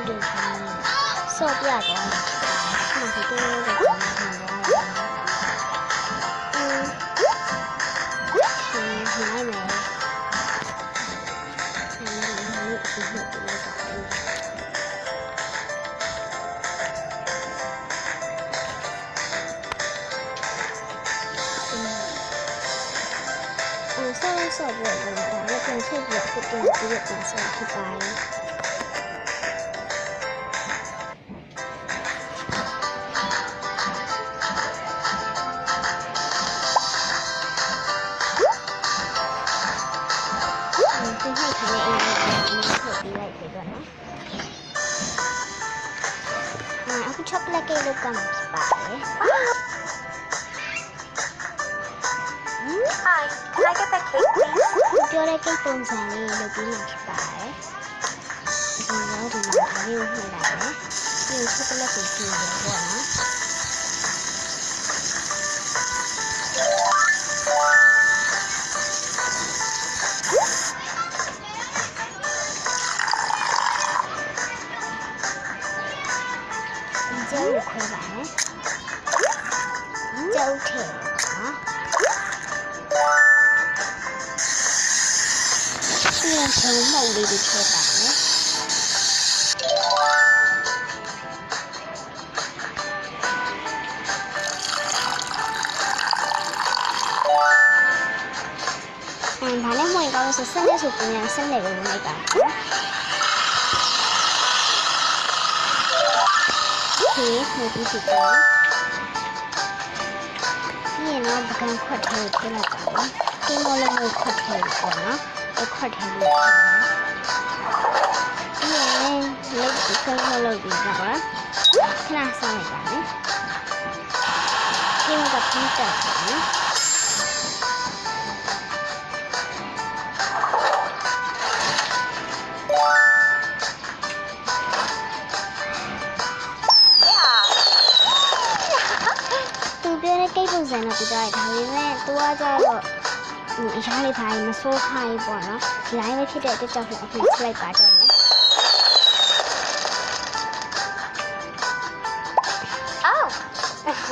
တူဆော့ပြတော့မှဒီတော့တော့ဟင်းနိုင်မယ်ဆော့ပြီးတော့ဒါပြန်ချက်ပြီးတော့ပြန်ဆော့ဖြစ်ပါတယ်အခု chocolate cake လုပ်ကမှာဖြစ်ပါတယ် Hi, can I get that cake, please? ပြောတဲ့ cake ပုံစံလေးလုပ်ပြီးမှဖြစ်ပါတယ်ဒီတော့ဒီမှာဒါလေးကိုနှိပ်လိုက်မယ်ပြီးရင် chocolate ကိုပြင်တယ်ပေါ့နော်ကျုပ်ခွဲပါမယ်ကျုပ်ထည့်နော်ပြီးရင်ထုံမုတ်လေးတွေထည့်ပါမယ်ဘာလဲမွေးကောင်းလို့ဆက်လက်ဆိုပြန်ဆက်လက်ကိုလိုက်ပါဒီကိုဒီစီတော့ဒီနော်ပကံခွက်ထဲကိုထည့်လိုက်ပါမယ်ဒီမော်လည်းမခွက်ထဲပေါ့နော်ခွက်ထဲလို့ဒီလက်ကိုကောင်းလုပ်ပြီးတော့ခဏဆောင်လိုက်ပါမယ်ဒီကပြတ်တယ်နော်ကိတ်ပုံစံတော့ပြကြရတယ်ဒါပေမဲ့သူကကြတော့အရာလေးဖိုင်မစိုးခိုင်းပေါ့နော်ဒီတိုင်းပဲဖြစ်တဲ့အတွက်ကြောင့်အခုချက်လိုက်ပါတော့မယ်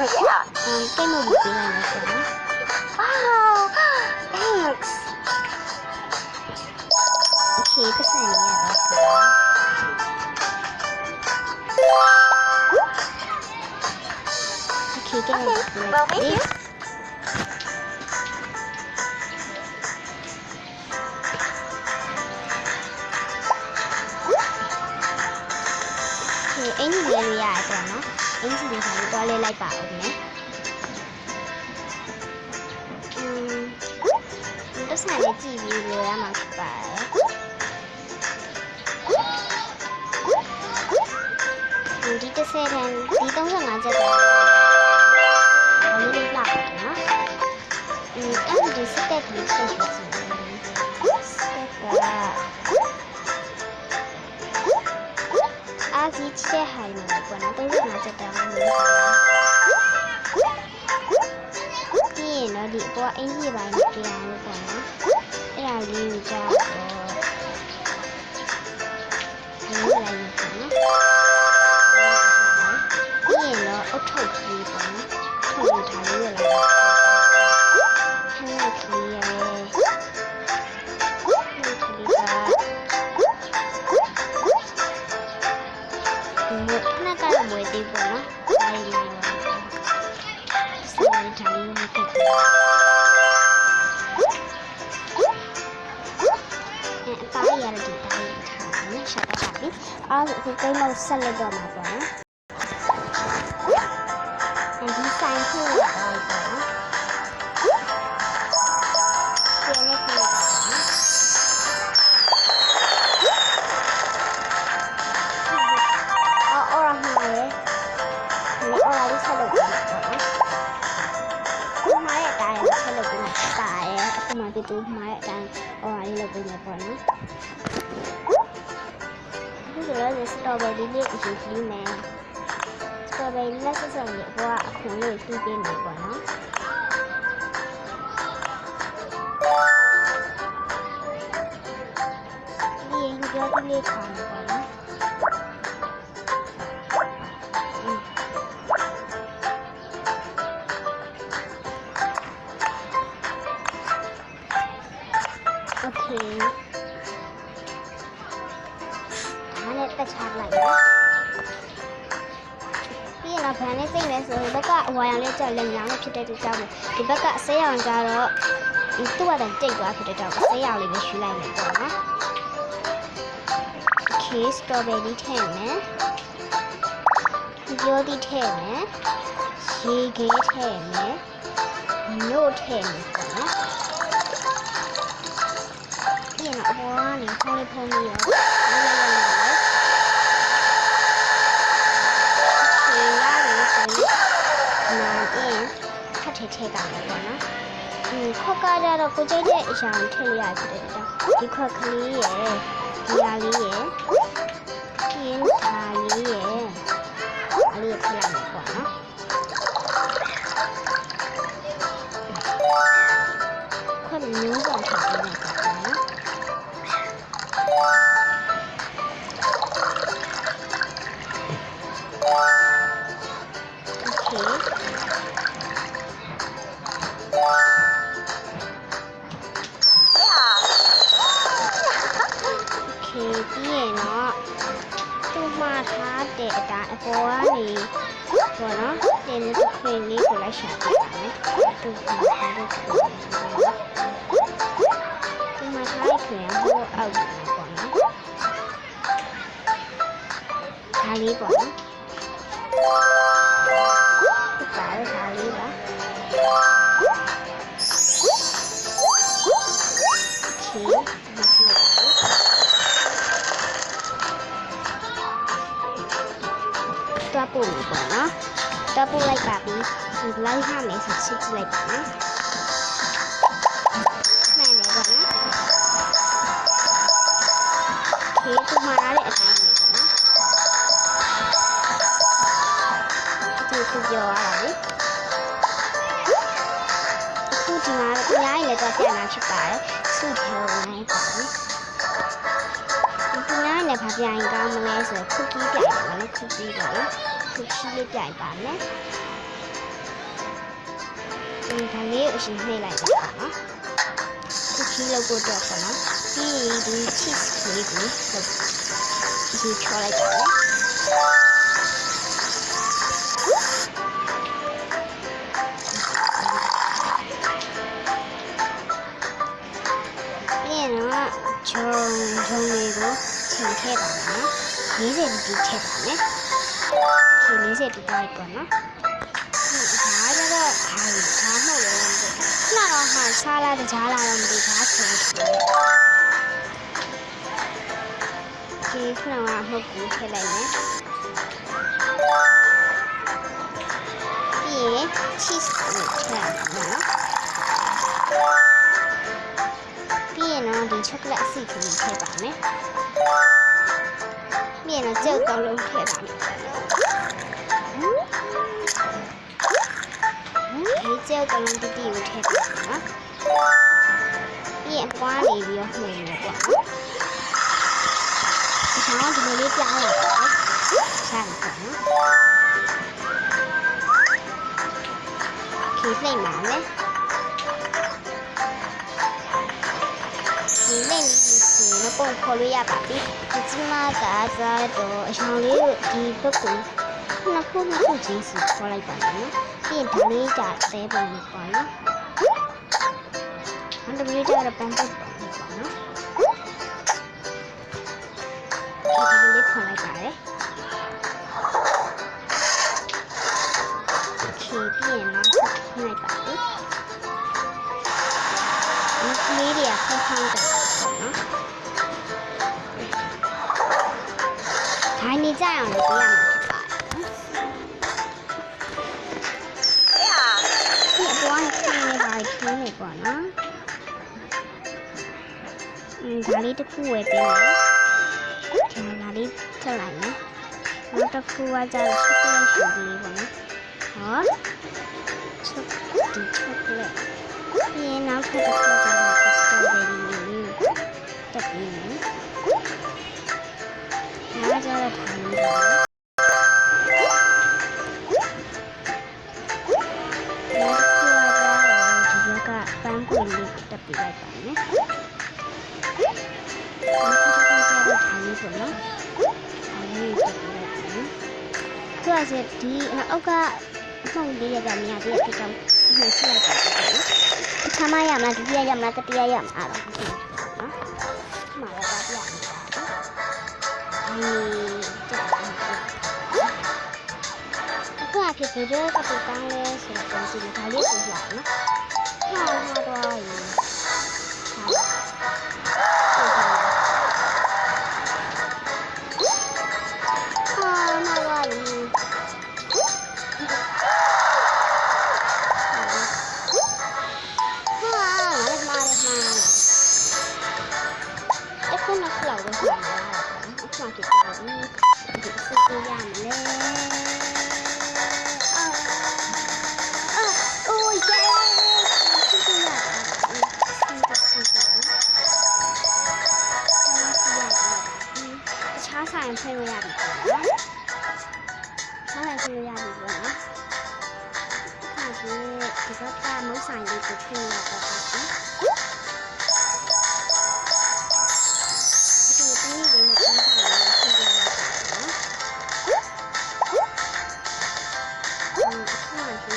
Oh, yeah. ကိတ်မဘူးပြလိုက်မယ်ပေါ့နော် Wow, thanks. Okay ပတ်စံရတော့Okay, well, thank you. Okay, any area I don't know. Any area I don't like that, okay? This is not a TV video, I'm not bad. Dito say then, dito sa nga dyan. Ano yung black, no? Ano yung step dito sa As each day, I know what I'm going to do. You know, the boy in here by the piano, and I really just cái màu xanh là đồ màu quá and đi sang khu là rồi quá kia này khu là orang này orang đi sang được không máy ở đây sang được cái tại không mà cái túi máy ở đây orang đi được cái này quá nó cái strawberry လေးအရေးကြီးမယ် strawberry လက်စစုံလေးကအခုလေးတူးပေးမယ်ပေါ့နော်ဒီရင်ကြောလေးခါမယ်ပေါ့နော် တက်ချလိုက်မယ်ပြီးရင်တော့ဗန်လေးစိတ်မယ်ဆိုဒီဘက်ကအဝါရောင်လေးကြောက်လက်ရောင်လေးဖြစ်တဲ့ကြောက်ကိုဒီဘက်ကအဆေးရောင်ကြတော့ဒီသူ့အတန်တိတ်သွားဖြစ်တဲ့ကြောက်ဆေးရောင်လေးပဲရှူလိုက်မယ်ပေါ့နော် Okay strawberry ထည့်မယ်ပြောသည့်ထည့်မယ်ရေခဲထည့်မယ်ညို့ထည့်မယ်ပေါ့နော်ပြီးရင်တော့အပေါ်ကနေဖုံးလေးဖုံးပြီးရောထည့်တာပဲပေါ့နော်ခွက်ကကြတော့ကိုကြိုက်တဲ့အရာကိုထည့်ရဖြစ်တယ်တော့ဒီခွက်ကလေးရယ်ဒီဟာလေးရယ်ပြင်းဒါလေးရယ်အလေးထည့်လိုက်မယ်ပေါ့နော်ခွက်မျိုးစုံထည့်ပေးမယ်ပေါ့နော်ပြီးရင်တော့သူ့မှာထားတဲ့အတိုင်းအပေါ်ကနေပေါ့နော်တင်တဲ့ခွေလေးကိုလိုက်ရှာပြပါမယ်သူ့မှာထားတဲ့ခွေသူ့မှာထားတဲ့ခွေကဟိုအောက်ပေါ့နော်ဒါလေးပေါ့နော်ဒါလေးပါတော့ပို့ပြီပေါ့နော်တော့ပို့လိုက်ပါပြီဒီလိုက်ရမယ်ဆိုချစ်ကြည့်လိုက်ပါနော်မှန်တယ်ပေါ့နော်ခေးသူမှားတဲ့အတိုင်းပဲပေါ့နော်သူပြောရတာလေအခုဒီမှာအများကြီးလည်းတော့ပြန်လာဖြစ်ပါတယ်စုထဲဝင်လိုက်ပါနော်ဒီနေ့နဲ့ဘာပြိုင်ကောင်းမလဲဆိုတော့ cookie ပြိုင်ပါမယ် cookie ပေါ့နော် cookie လေးပြိုင်ပါမယ်ဒါလေးအရှင်နှိပ်လိုက်ပါနော် cookie လောက်ကိုတော့ပေါ့နော်ပြီးရင်ဒီ cheese လေးကိုဒီချောလိုက်ပါမယ်ဂျုံလေးကိုထည့်ထည့်ပါမယ်40ဒီထည့်ပါမယ်ဒီ40ဒီတိုင်းပေါ့နော်ဒါကြတော့ဘာမဟုတ်လဲခဏတော့ဟာဆာလာတကြားလာတော့မသိဘာထည့်ဒီခဏကမဟုတ်ဘူးထည့်လိုက်မယ်ပြီးရင် cheese ကိုထည့်ရမယ်နော်ပြီးရင်တော့ဒီ chocolate အစိတ်ကလေးထည့်ပါမယ်ပြီးရင်တော့ကြောက်ကောင်းလုံးထည့်ပါမယ်ဒီကြောက်ကောင်းလုံးတစ်တီကိုထည့်ပါမယ်ပြီးရင်ပွားနေပြီးတော့နှိမ်မယ်ပေါ့နော်ဒီကောင်ဒီလိုလေးပြောင်းလိုက်ပါမယ်ရှာလိုက်ပါနော်ခေးနှိမ်ပါမယ်ဒီနေ့ဒီပုံခေါ်လို့ရပါပြီဒီကျမကစားတော့အရောင်လေးကိုဒီဘက်ကိုနှစ်ခုချင်းစီခေါ်လိုက်ပါမယ်ပြီးရင်ဒါလေးကြတဲပုံလေးပေါ့နော်ဒါလေးကြတော့ပန်းပုတ်ပေါ့နော်ဒီလေးခေါ်လိုက်ပါတယ်ခေးပြီးရင်တော့ခေါ်လိုက်ပါပြီဒီလေးတွေကခေါင်းခေါင်းတယ်နော်ခိုင်းနေကြအောင်လို့ပြရမှာဖြစ်ပါတယ်ဒီအပေါ်ကနေပါထင်းနေပေါ့နော်ဒါလေးတစ်ခုဝယ်ပေးမယ်ဒါလေးထည့်လိုက်မယ်နောက်တစ်ခုကကျတော့ chocolate ရှိသေးတယ်ပေါ့နော်ဟော chocolate ဒီနောက်ထပ်တစ်ခုကျတော့ strawberry လေးတက်ပြီးမယ်ဒါကြတော့ထိုင်နေတယ်ပန်းကွင်လေးတက်ပြလိုက်ပါမယ်။ဒီကတော့ထိုင်နေပေါ့နော်။ လေးထည့်ပေးလိုက်ပါနော်။ဆိုတော့ဒီအောက်ကပုံလေးရကမြားပြီးတော့ဒီချိန်လိုက်ပါနော်။ပထမရမှာဒုတိယရမှာတတိယရမှာတော့ဒီနော်။မှာတော့ပြရမှာ။အခုအဖြစ်ဗီဒီယိုကပ်တောင်းလဲဆိုတော့ဒီမှာလေးပြရအောင်နော်။ဟာတော့ရေ။ဆိုင်ဖွင့်လို့ရပြီပေါ့နော်။ဆိုင်ဖွင့်လို့ရပြီပေါ့နော်။ဒီဘက်ကမုတ်ဆိုင်လေးကိုဖွင့်ရတော့ပါပြီ။ဒီနေ့လေးနဲ့ပြန်ဆိုင်လေးဖွင့်ပြရတော့နော်။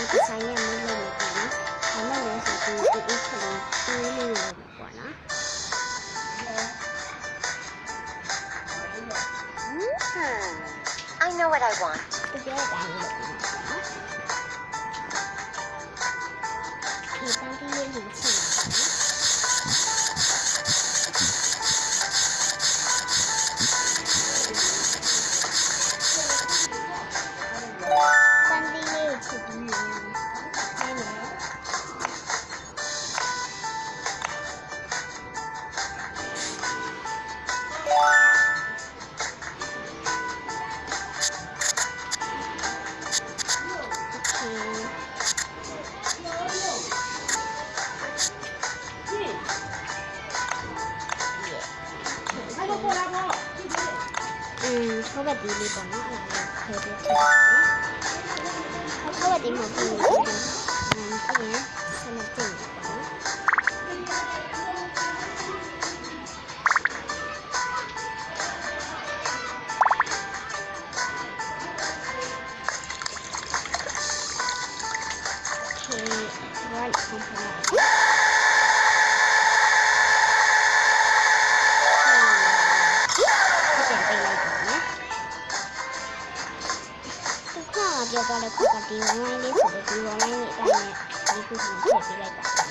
ဒီဆိုင်ရဲ့မုတ်လို့ပေါ့နော်။ဒါနဲ့လည်းဆိုဒီခလုံးတွေးလေးလို့ပေါ့နော်။ I know what I want. Together, I will. How about the little one? How about the more? Cho được một tí online đi của tí online này đây này đi cứ thằng thể đi lại cả đó.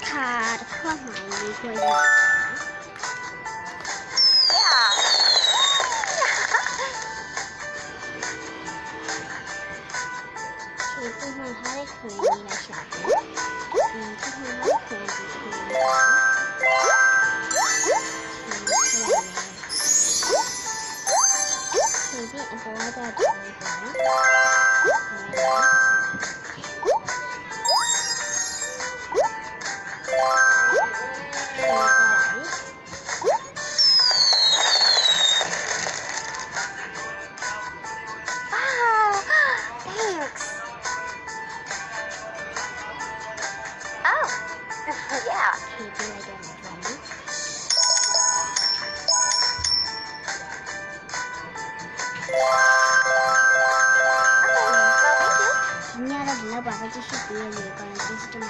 Thà không phải đi quay lại. Nhà là bảo cái chiếc xe này còn chiếc xe này